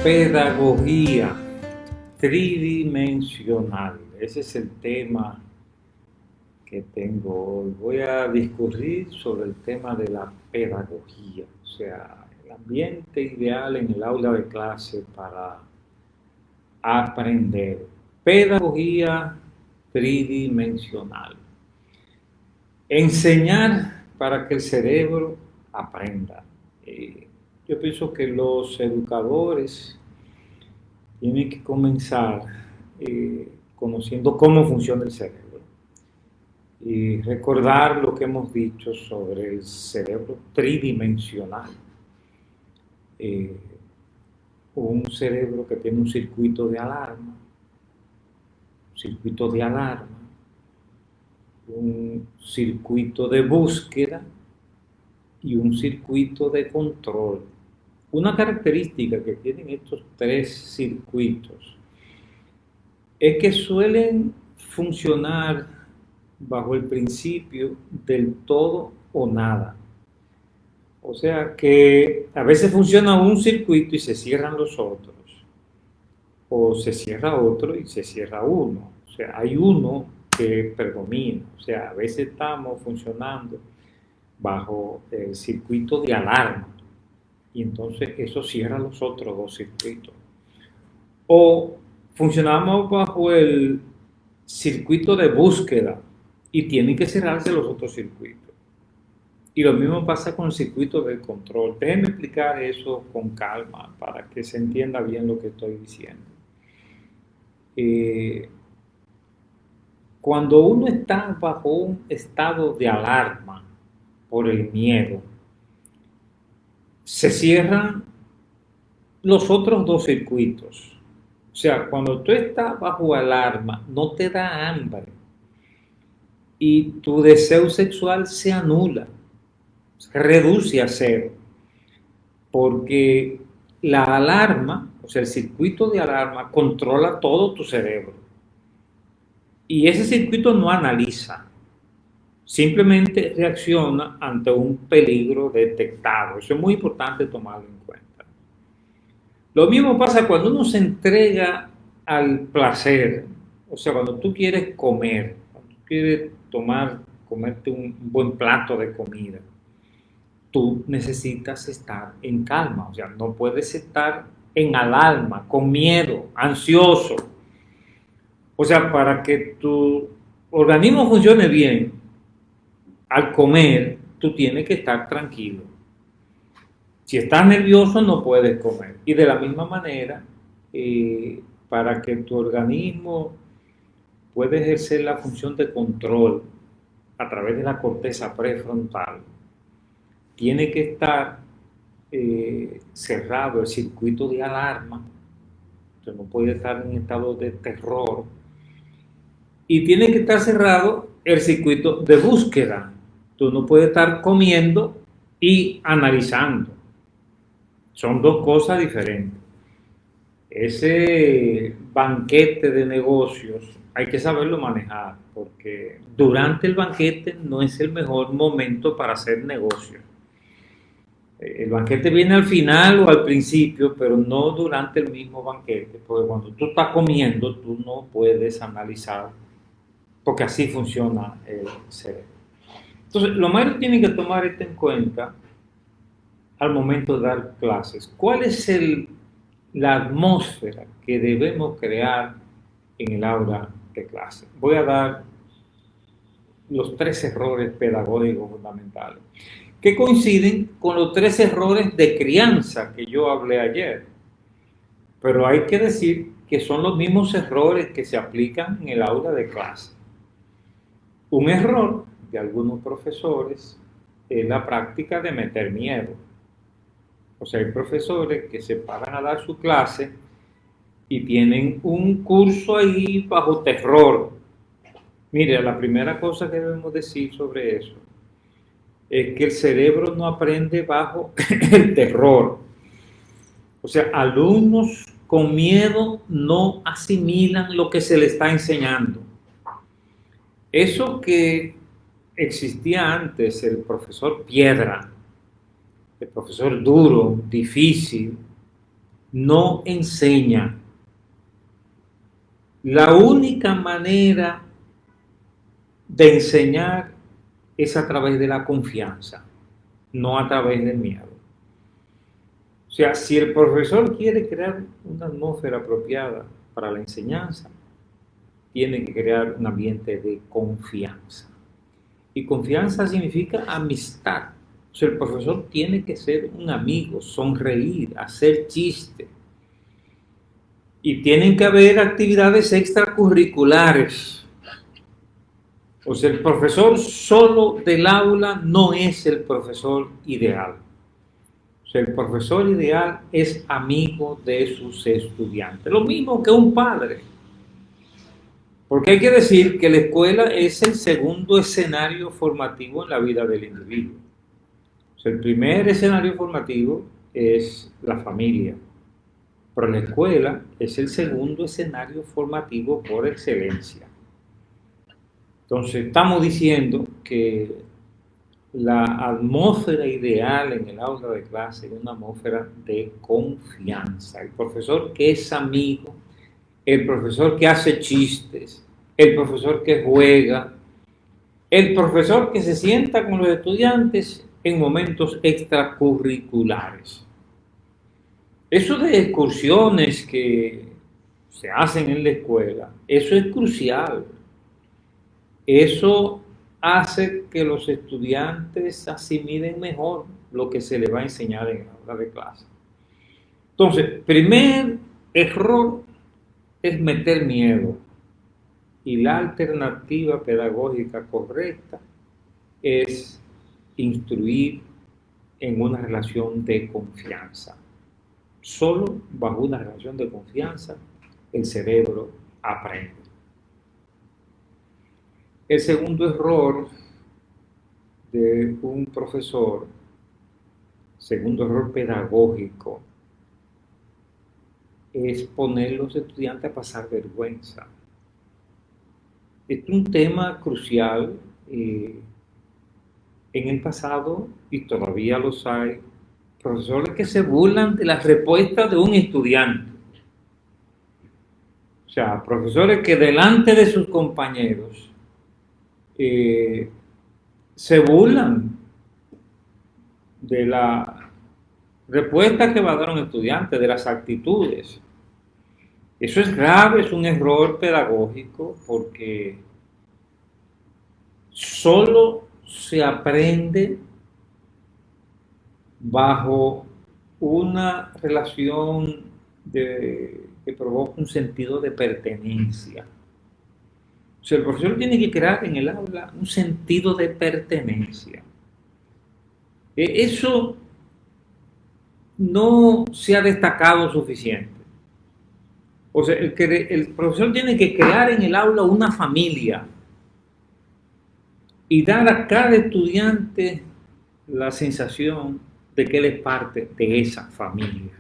Pedagogía tridimensional. Ese es el tema que tengo hoy. Voy a discurrir sobre el tema de la pedagogía, o sea, el ambiente ideal en el aula de clase para aprender. Pedagogía tridimensional. Enseñar para que el cerebro aprenda. Yo pienso que los educadores tienen que comenzar conociendo cómo funciona el cerebro y recordar lo que hemos dicho sobre el cerebro tridimensional. Eh, un cerebro que tiene un circuito de alarma, un circuito de búsqueda y un circuito de control. Una característica que tienen estos tres circuitos es que suelen funcionar bajo el principio del todo o nada. O sea que a veces funciona un circuito y se cierran los otros, o se cierra otro y se cierra uno. O sea, hay uno que predomina. O sea, a veces estamos funcionando bajo el circuito de alarma y entonces eso cierra los otros dos circuitos. O funcionamos bajo el circuito de búsqueda y tienen que cerrarse los otros circuitos. Y lo mismo pasa con el circuito de control. Déjenme explicar eso con calma para que se entienda bien lo que estoy diciendo. Cuando uno está bajo un estado de alarma por el miedo, se cierran los otros dos circuitos. O sea, cuando tú estás bajo alarma, no te da hambre y tu deseo sexual se anula, se reduce a cero, porque la alarma, o sea, el circuito de alarma controla todo tu cerebro. Y ese circuito no analiza, simplemente reacciona ante un peligro detectado. Eso es muy importante tomarlo en cuenta. Lo mismo pasa cuando uno se entrega al placer, o sea, cuando tú quieres comer, cuando tú quieres comerte un buen plato de comida, tú necesitas estar en calma, o sea, no puedes estar en alarma, con miedo, ansioso. O sea, para que tu organismo funcione bien, al comer, tú tienes que estar tranquilo. Si estás nervioso, no puedes comer. Y de la misma manera, para que tu organismo pueda ejercer la función de control a través de la corteza prefrontal, tiene que estar cerrado el circuito de alarma. Entonces no puede estar en estado de terror. Y tiene que estar cerrado el circuito de búsqueda. Tú no puedes estar comiendo y analizando. Son dos cosas diferentes. Ese banquete de negocios hay que saberlo manejar, porque durante el banquete no es el mejor momento para hacer negocios. El banquete viene al final o al principio, pero no durante el mismo banquete, porque cuando tú estás comiendo, tú no puedes analizar, porque así funciona el cerebro. Entonces, lo más que tienen que tomar esto en cuenta al momento de dar clases. ¿Cuál es la atmósfera que debemos crear en el aula de clase? Voy a dar los tres errores pedagógicos fundamentales, que coinciden con los tres errores de crianza que yo hablé ayer. Pero hay que decir que son los mismos errores que se aplican en el aula de clase. Un error de algunos profesores es la práctica de meter miedo. O sea, hay profesores que se paran a dar su clase y tienen un curso ahí bajo terror. Mire, la primera cosa que debemos decir sobre eso es que el cerebro no aprende bajo el terror. O sea, alumnos con miedo no asimilan lo que se les está enseñando. Eso que existía antes, el profesor piedra, el profesor duro, difícil, no enseña. La única manera de enseñar es a través de la confianza, no a través del miedo. O sea, si el profesor quiere crear una atmósfera apropiada para la enseñanza, tiene que crear un ambiente de confianza. Y confianza significa amistad. O sea, el profesor tiene que ser un amigo, sonreír, hacer chistes. Y tienen que haber actividades extracurriculares. O sea, el profesor solo del aula no es el profesor ideal. O sea, el profesor ideal es amigo de sus estudiantes. Lo mismo que un padre. Porque hay que decir que la escuela es el segundo escenario formativo en la vida del individuo. O sea, el primer escenario formativo es la familia, pero la escuela es el segundo escenario formativo por excelencia. Entonces, estamos diciendo que la atmósfera ideal en el aula de clase es una atmósfera de confianza. El profesor que es amigo, el profesor que hace chistes, el profesor que juega, el profesor que se sienta con los estudiantes en momentos extracurriculares. Eso de excursiones que se hacen en la escuela, eso es crucial. Eso hace que los estudiantes asimilen mejor lo que se les va a enseñar en la aula de clase. Entonces, primer error es meter miedo. Y la alternativa pedagógica correcta es instruir en una relación de confianza. Solo bajo una relación de confianza el cerebro aprende. El segundo error de un profesor, segundo error pedagógico, es poner a los estudiantes a pasar vergüenza. Este es un tema crucial en el pasado, y todavía los hay, profesores que se burlan de las respuestas de un estudiante. O sea, profesores que delante de sus compañeros se burlan de la respuesta que va a dar un estudiante, de las actitudes. Eso es grave, es un error pedagógico, porque solo se aprende bajo una relación que provoca un sentido de pertenencia. O sea, el profesor tiene que crear en el aula un sentido de pertenencia. Eso no se ha destacado suficiente. O sea, el profesor tiene que crear en el aula una familia y dar a cada estudiante la sensación de que él es parte de esa familia.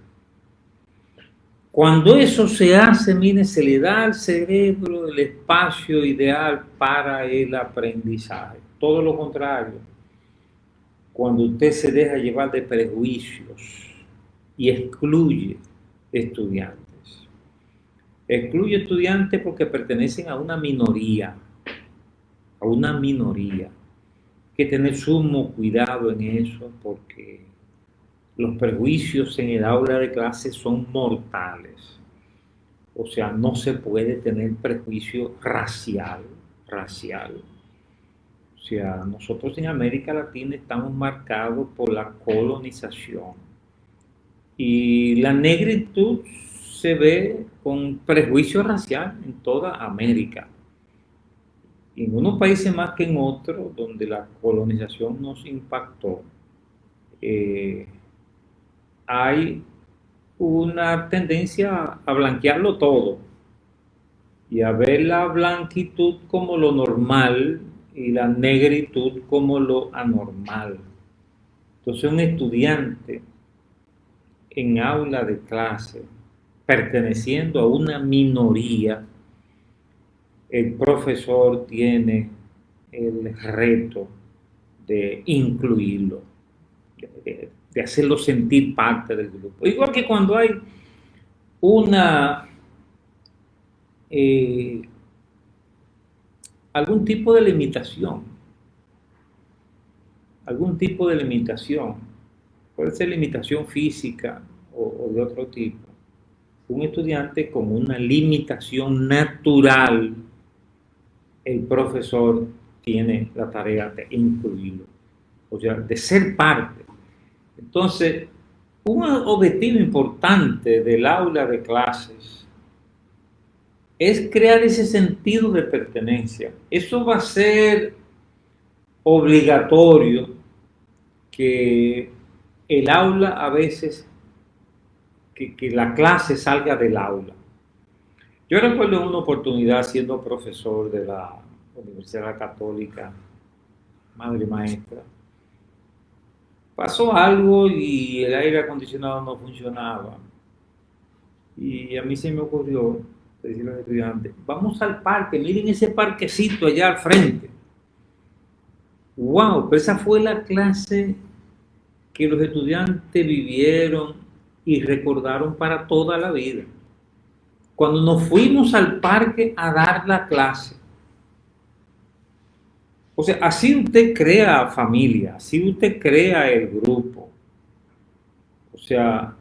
Cuando eso se hace, mire, se le da al cerebro el espacio ideal para el aprendizaje. Todo lo contrario, cuando usted se deja llevar de prejuicios y excluye estudiantes. Excluye estudiantes porque pertenecen a una minoría. A una minoría. Hay que tener sumo cuidado en eso, porque los prejuicios en el aula de clase son mortales. O sea, no se puede tener prejuicio racial. O sea, nosotros en América Latina estamos marcados por la colonización. Y la negritud se ve con prejuicio racial en toda América. En unos países más que en otros, donde la colonización nos impactó, hay una tendencia a blanquearlo todo y a ver la blanquitud como lo normal y la negritud como lo anormal. Entonces, un estudiante en aula de clase, perteneciendo a una minoría, el profesor tiene el reto de incluirlo, de hacerlo sentir parte del grupo. Igual que cuando hay una eh, algún tipo de limitación, algún tipo de limitación, puede ser limitación física o de otro tipo. Un estudiante con una limitación natural, el profesor tiene la tarea de incluirlo, o sea, de ser parte. Entonces, un objetivo importante del aula de clases es crear ese sentido de pertenencia. Eso va a ser obligatorio, que el aula a veces, que la clase salga del aula. Yo recuerdo una oportunidad siendo profesor de la Universidad Católica, madre maestra, pasó algo y el aire acondicionado no funcionaba. Y a mí se me ocurrió decirle a los estudiantes, vamos al parque, miren ese parquecito allá al frente. Wow, pues esa fue la clase que los estudiantes vivieron y recordaron para toda la vida. Cuando nos fuimos al parque a dar la clase. O sea, así usted crea familia, así usted crea el grupo. O sea,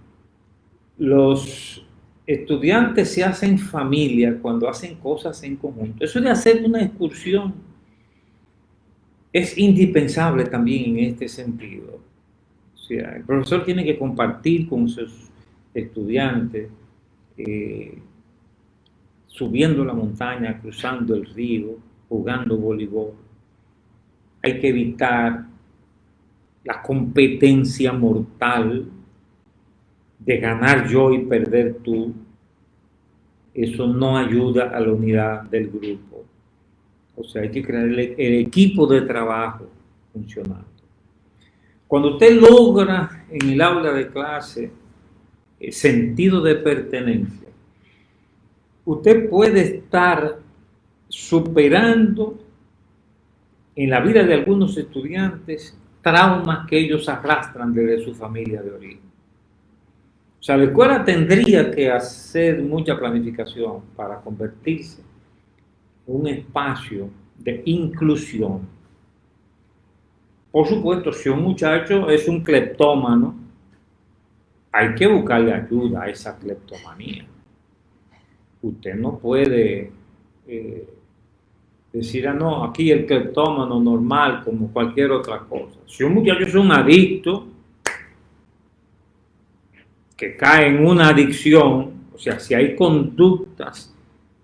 los estudiantes se hacen familia cuando hacen cosas en conjunto. Eso de hacer una excursión es indispensable también en este sentido. O sea, el profesor tiene que compartir con sus estudiantes, eh, subiendo la montaña, cruzando el río, jugando voleibol. Hay que evitar la competencia mortal de ganar yo y perder tú. Eso no ayuda a la unidad del grupo. O sea, hay que crear el equipo de trabajo funcionando. Cuando usted logra en el aula de clase el sentido de pertenencia, usted puede estar superando en la vida de algunos estudiantes traumas que ellos arrastran desde su familia de origen. O sea, la escuela tendría que hacer mucha planificación para convertirse en un espacio de inclusión. Por supuesto, si un muchacho es un cleptómano, hay que buscarle ayuda a esa cleptomanía. Usted no puede decir, no, aquí el cleptómano normal como cualquier otra cosa. Si un muchacho es un adicto, que cae en una adicción, o sea, si hay conductas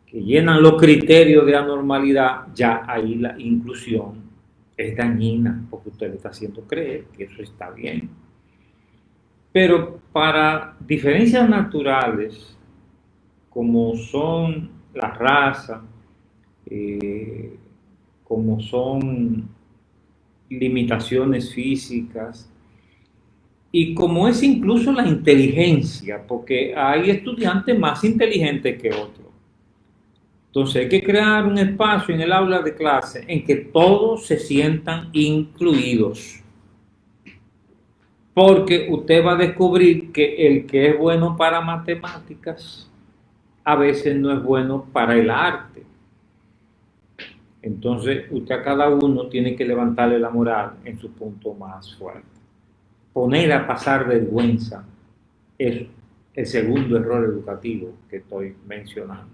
que llenan los criterios de anormalidad, ya ahí la inclusión es dañina, porque usted le está haciendo creer que eso está bien. Pero para diferencias naturales, como son la raza, como son limitaciones físicas, y como es incluso la inteligencia, porque hay estudiantes más inteligentes que otros. Entonces hay que crear un espacio en el aula de clase en que todos se sientan incluidos. Porque usted va a descubrir que el que es bueno para matemáticas a veces no es bueno para el arte. Entonces usted a cada uno tiene que levantarle la moral en su punto más fuerte. Poner a pasar vergüenza es el segundo error educativo que estoy mencionando.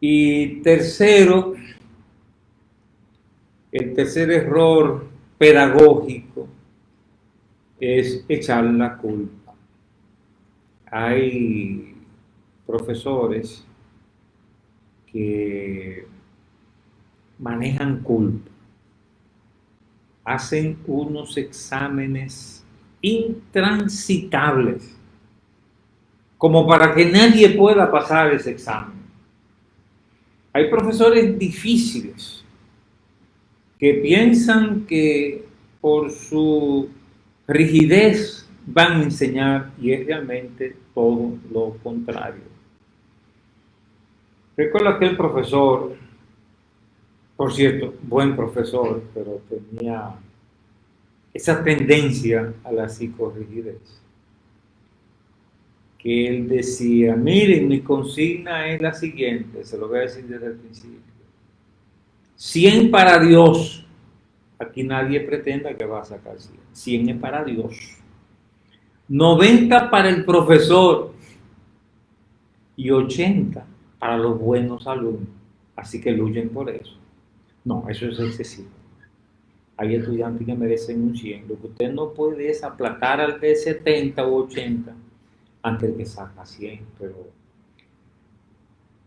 Y tercero, el tercer error pedagógico es echar la culpa. Hay profesores que manejan culpa, hacen unos exámenes intransitables, como para que nadie pueda pasar ese examen. Hay profesores difíciles que piensan que por su rigidez van a enseñar y es realmente todo lo contrario. Recuerdo aquel profesor, por cierto, buen profesor, pero tenía esa tendencia a la psicorrigidez, que él decía, miren, mi consigna es la siguiente, se lo voy a decir desde el principio. 100 para Dios. Aquí nadie pretenda que va a sacar 100. 100 es para Dios. 90 para el profesor y 80 para los buenos alumnos. Así que luchen por eso. No, eso es excesivo. Hay estudiantes que merecen un 100. Lo que usted no puede es aplacar al de 70 o 80 antes de que saca 100. Pero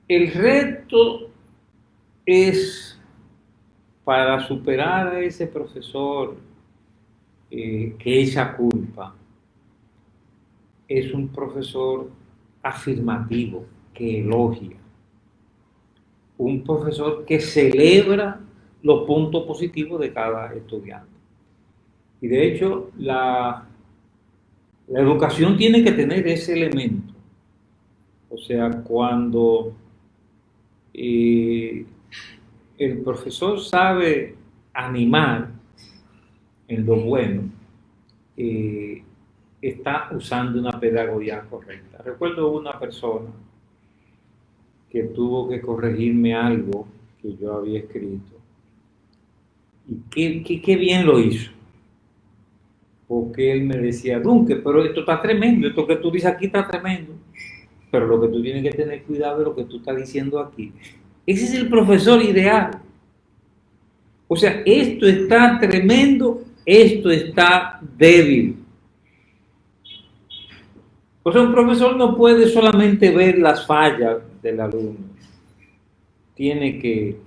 el reto es para superar a ese profesor que echa culpa. Es un profesor afirmativo, que elogia. Un profesor que celebra los puntos positivos de cada estudiante. Y de hecho, la educación tiene que tener ese elemento. O sea, cuando el profesor sabe animar en lo bueno, está usando una pedagogía correcta. Recuerdo una persona que tuvo que corregirme algo que yo había escrito. Y qué bien lo hizo. Porque él me decía, Dunque, pero esto está tremendo, esto que tú dices aquí está tremendo. Pero lo que tú tienes que tener cuidado es lo que tú estás diciendo aquí. Ese es el profesor ideal. O sea, esto está tremendo, esto está débil. O sea, un profesor no puede solamente ver las fallas del alumno. Tiene que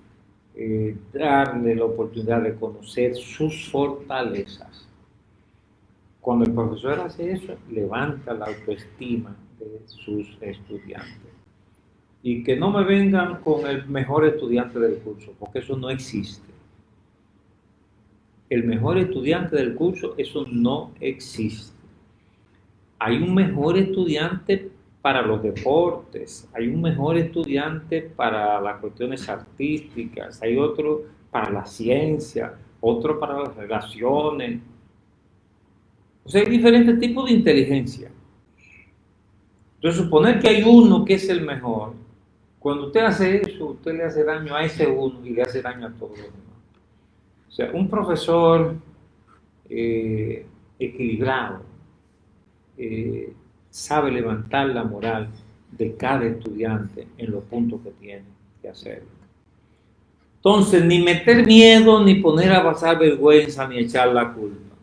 darle la oportunidad de conocer sus fortalezas. Cuando el profesor hace eso, levanta la autoestima de sus estudiantes. Y que no me vengan con el mejor estudiante del curso, porque eso no existe. El mejor estudiante del curso, eso no existe. Hay un mejor estudiante para los deportes, hay un mejor estudiante para las cuestiones artísticas, hay otro para la ciencia, otro para las relaciones. O sea, hay diferentes tipos de inteligencia. Entonces, suponer que hay uno que es el mejor, cuando usted hace eso, usted le hace daño a ese uno y le hace daño a todos los demás. O sea, un profesor equilibrado sabe levantar la moral de cada estudiante en los puntos que tiene que hacer. Entonces, ni meter miedo, ni poner a pasar vergüenza, ni echar la culpa.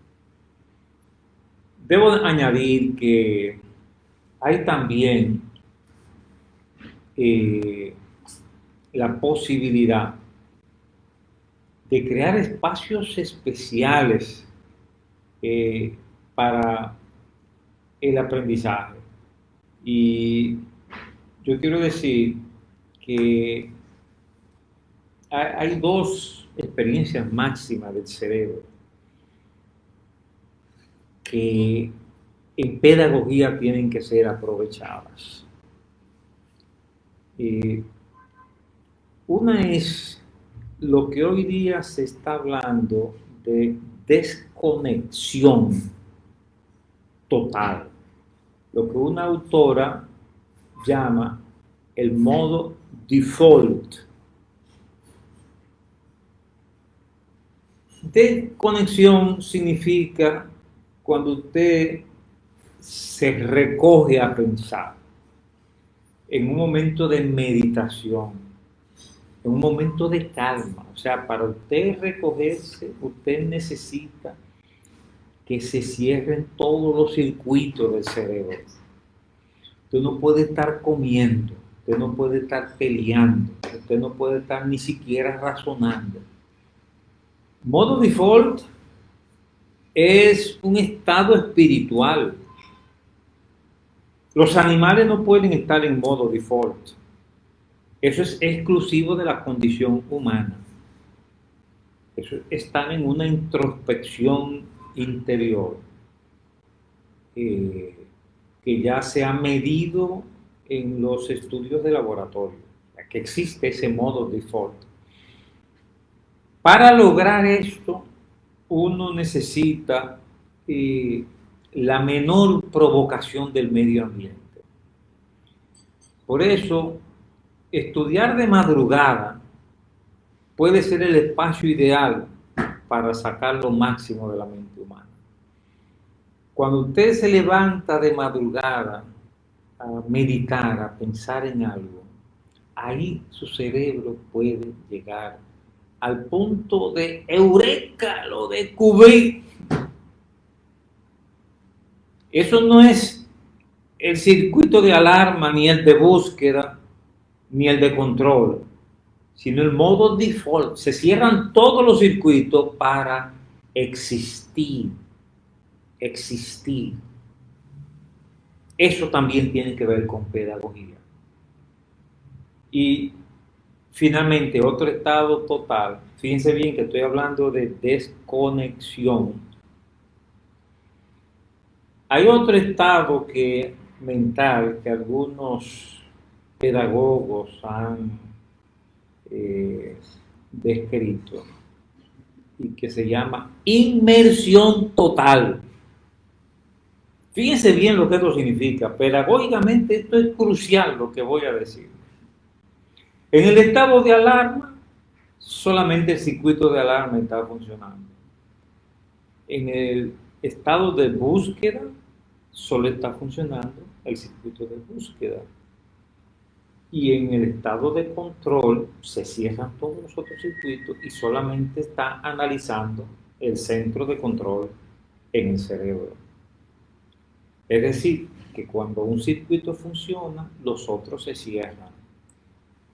Debo añadir que hay también la posibilidad de crear espacios especiales para el aprendizaje. Y yo quiero decir que hay dos experiencias máximas del cerebro que en pedagogía tienen que ser aprovechadas. Una es lo que hoy día se está hablando de desconexión total, lo que una autora llama el modo default. Desconexión significa cuando usted se recoge a pensar en un momento de meditación, en un momento de calma. O sea, para usted recogerse, usted necesita que se cierren todos los circuitos del cerebro. Usted no puede estar comiendo, usted no puede estar peleando, usted no puede estar ni siquiera razonando. Modo default es un estado espiritual. Los animales no pueden estar en modo default. Eso es exclusivo de la condición humana. Eso están en una introspección interior que ya se ha medido en los estudios de laboratorio, que existe ese modo default. Para lograr esto, uno necesita la menor provocación del medio ambiente. Por eso, estudiar de madrugada puede ser el espacio ideal para sacar lo máximo de la mente humana. Cuando usted se levanta de madrugada a meditar, a pensar en algo, ahí su cerebro puede llegar al punto de eureka, lo descubrí. Eso no es el circuito de alarma, ni el de búsqueda, ni el de control, sino el modo default. Se cierran todos los circuitos para existir. Existir. Eso también tiene que ver con pedagogía. Y finalmente, otro estado total. Fíjense bien que estoy hablando de desconexión. Hay otro estado mental que algunos pedagogos han descrito y que se llama inmersión total. Fíjense bien lo que esto significa. Pedagógicamente esto es crucial lo que voy a decir. En el estado de alarma, solamente el circuito de alarma está funcionando. En el estado de búsqueda, solo está funcionando el circuito de búsqueda. Y en el estado de control se cierran todos los otros circuitos y solamente está analizando el centro de control en el cerebro. Es decir, que cuando un circuito funciona, los otros se cierran.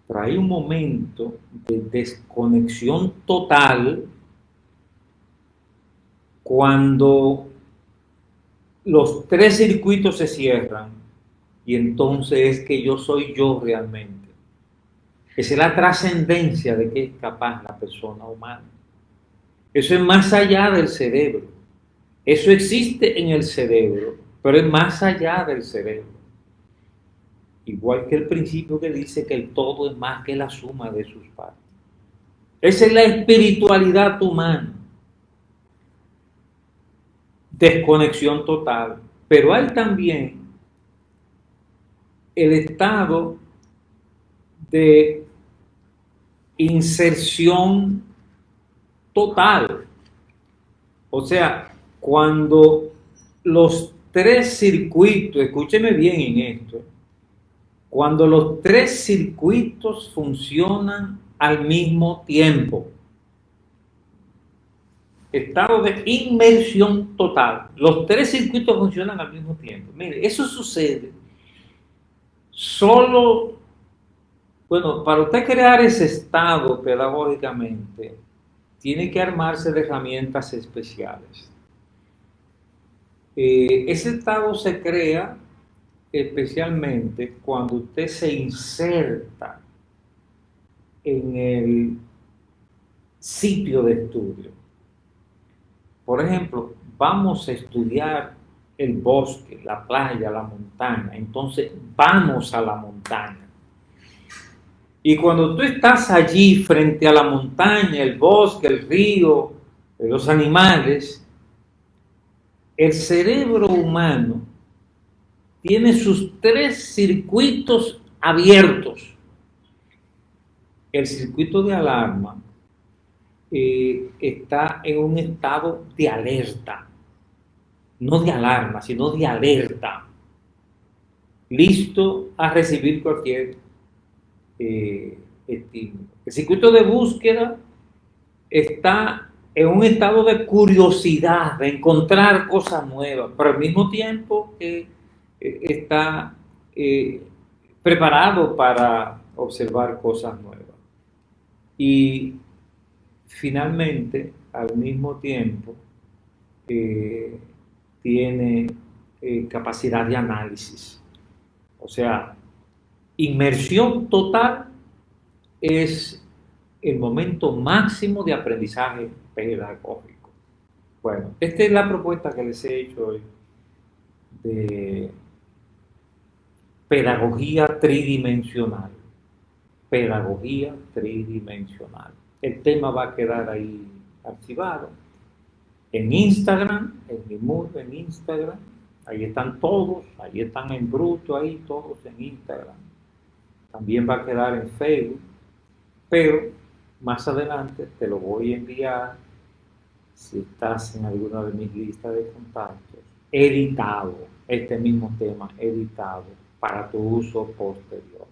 Pero hay un momento de desconexión total cuando los tres circuitos se cierran y entonces es que yo soy yo realmente. Esa es la trascendencia de que es capaz la persona humana. Eso es más allá del cerebro. Eso existe en el cerebro, pero es más allá del cerebro. Igual que el principio que dice que el todo es más que la suma de sus partes. Esa es la espiritualidad humana. Desconexión total. Pero hay también el estado de inserción total. O sea, cuando los tres circuitos, escúcheme bien en esto, cuando los tres circuitos funcionan al mismo tiempo. Estado de inmersión total. Los tres circuitos funcionan al mismo tiempo. Mire, eso sucede solo, bueno, para usted crear ese estado pedagógicamente, tiene que armarse de herramientas especiales. Ese estado se crea especialmente cuando usted se inserta en el sitio de estudio. Por ejemplo, vamos a estudiar el bosque, la playa, la montaña. Entonces, vamos a la montaña. Y cuando tú estás allí frente a la montaña, el bosque, el río, los animales, el cerebro humano tiene sus tres circuitos abiertos. El circuito de alarma está en un estado de alerta, no de alarma, sino de alerta, listo a recibir cualquier estímulo. El circuito de búsqueda está en un estado de curiosidad, de encontrar cosas nuevas, pero al mismo tiempo está preparado para observar cosas nuevas. Y finalmente, al mismo tiempo, tiene capacidad de análisis. O sea, inmersión total es el momento máximo de aprendizaje pedagógico. Bueno, esta es la propuesta que les he hecho hoy de pedagogía tridimensional. Pedagogía tridimensional. El tema va a quedar ahí archivado en Instagram, en mi muro en Instagram. Ahí están todos, ahí están en bruto, ahí todos en Instagram. también va a quedar en Facebook, pero más adelante te lo voy a enviar, si estás en alguna de mis listas de contactos, editado, este mismo tema editado para tu uso posterior.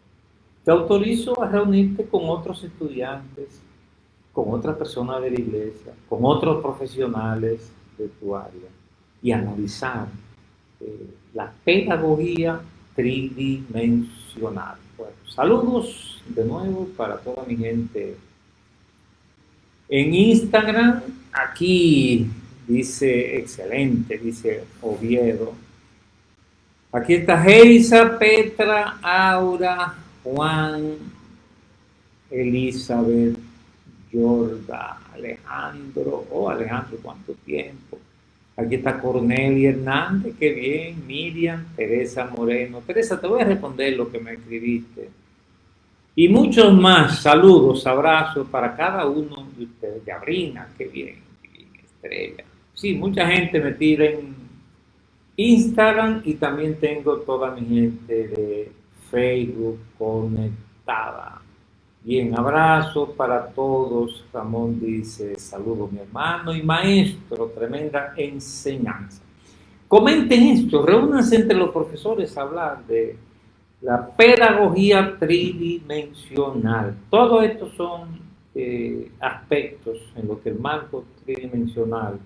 Te autorizo a reunirte con otros estudiantes, con otras personas de la iglesia, con otros profesionales de tu área y analizar la pedagogía tridimensional. Bueno, saludos de nuevo para toda mi gente en Instagram. Aquí dice excelente, dice Oviedo. Aquí está Geisa, Petra, Aura, Juan, Elizabeth, Yorda, Alejandro. Oh, Alejandro, ¿cuánto tiempo? Aquí está Cornelia Hernández, qué bien. Miriam, Teresa Moreno. Teresa, te voy a responder lo que me escribiste. Y muchos más. Saludos, abrazos para cada uno de ustedes. Gabrina, qué bien, Estrella. Sí, mucha gente me tira en Instagram y también tengo toda mi gente de Facebook conectada. Bien, abrazo para todos. Ramón dice, saludos mi hermano y maestro, tremenda enseñanza. Comenten esto, reúnanse entre los profesores a hablar de la pedagogía tridimensional. Todos estos son aspectos en los que el marco tridimensional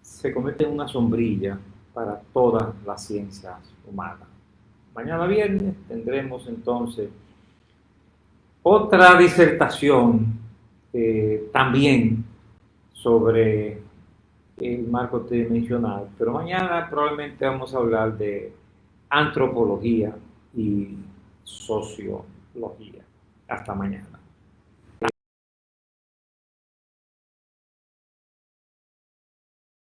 se convierte en una sombrilla para todas las ciencias humanas. Mañana viernes tendremos entonces otra disertación también sobre el marco tridimensional, pero mañana probablemente vamos a hablar de antropología y sociología. Hasta mañana.